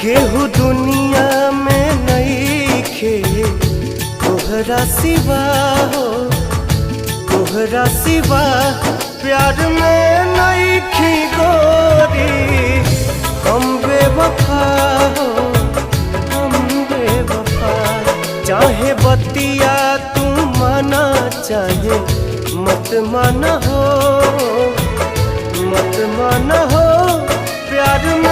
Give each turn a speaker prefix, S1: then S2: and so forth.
S1: केहू दुनिया में नइखे तोहरा सिवा हो, तोहरा सिवा प्यार में नइखी गोरी। हम बेवफा हो, हम बेवफा। चाहे बतिया तू माना, चाहे मत माना हो, मत माना हो। प्यार में